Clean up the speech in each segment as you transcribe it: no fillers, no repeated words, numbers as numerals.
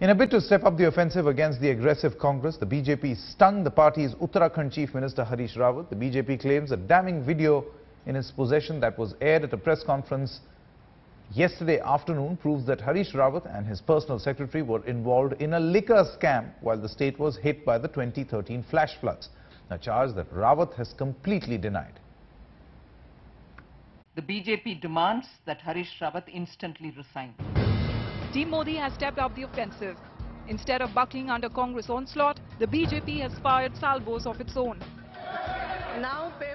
In a bid to step up the offensive against the aggressive Congress, the BJP stung the party's Uttarakhand Chief Minister Harish Rawat. The BJP claims a damning video in its possession that was aired at a press conference yesterday afternoon proves that Harish Rawat and his personal secretary were involved in a liquor scam while the state was hit by the 2013 flash floods, a charge that Rawat has completely denied. The BJP demands that Harish Rawat instantly resign. Team Modi has stepped up the offensive. Instead of buckling under Congress onslaught, the BJP has fired salvos of its own.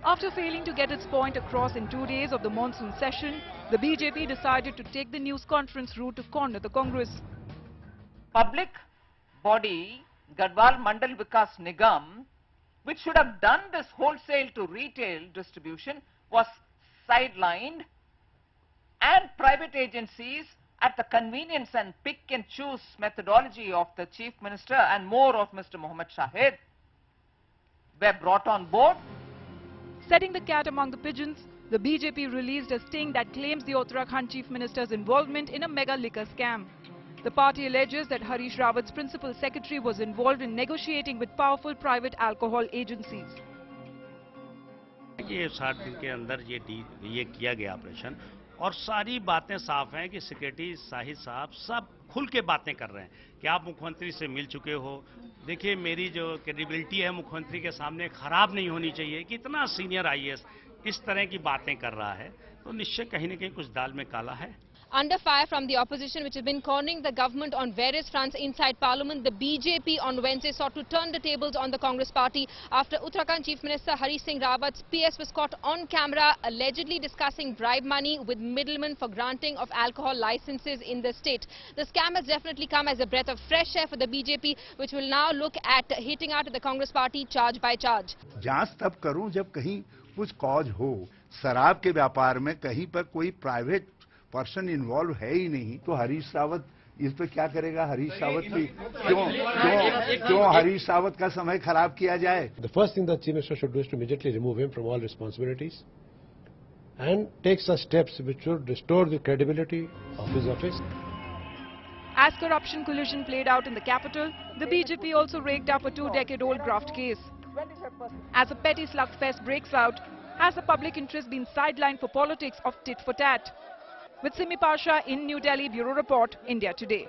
After failing to get its point across in 2 days of the monsoon session, the BJP decided to take the news conference route to corner the Congress. Public body Garhwal Mandal Vikas Nigam, which should have done this wholesale to retail distribution, was sidelined, and private agencies at the convenience and pick and choose methodology of the Chief Minister and more of Mr. Mohammed Shahid were brought on board. Setting the cat among the pigeons, the BJP released a sting that claims the Uttarakhand Chief Minister's involvement in a mega liquor scam. The party alleges that Harish Rawat's principal secretary was involved in negotiating with powerful private alcohol agencies. ये 60 दिन के अंदर ये किया गया operation और सारी बातें साफ हैं कि सेक्रेटरी शाहिद साहब सब खुल के बातें कर रहे हैं कि आप मुख्यमंत्री से मिल चुके हो। देखिए मेरी जो क्रेडिबिलिटी है मुख्यमंत्री के सामने खराब नहीं होनी चाहिए कि इतना सीनियर आईएएस इस तरह की बातें कर रहा है, तो निश्चय कहीं न कहीं कुछ दाल में काला है। Under fire from the opposition, which has been cornering the government on various fronts inside Parliament, the BJP on Wednesday sought to turn the tables on the Congress party after Uttarakhand Chief Minister Harish Singh Rawat's PS was caught on camera allegedly discussing bribe money with middlemen for granting of alcohol licenses in the state. The scam has definitely come as a breath of fresh air for the BJP, which will now look at hitting out at the Congress party charge by charge. जांच तब करूं जब कहीं कुछ cause हो। शराब के व्यापार में कहीं पर कोई प्राइवेट पर्सन इन्वॉल्व है ही नहीं, तो हरीश रावत इस पे क्या करेगा? हरीश रावत की क्यों हरीश रावत का समय खराब किया जाए? The first thing the Chief Minister should do is to immediately remove him from all responsibilities and take such steps which should restore the credibility of his office. As corruption collusion played out in the capital, the BJP also raked up a 2-decade-old graft case. As a petty slugfest breaks out, has the public interest been sidelined for politics of tit for tat? With Simi Pasha in New Delhi, Bureau Report, India Today.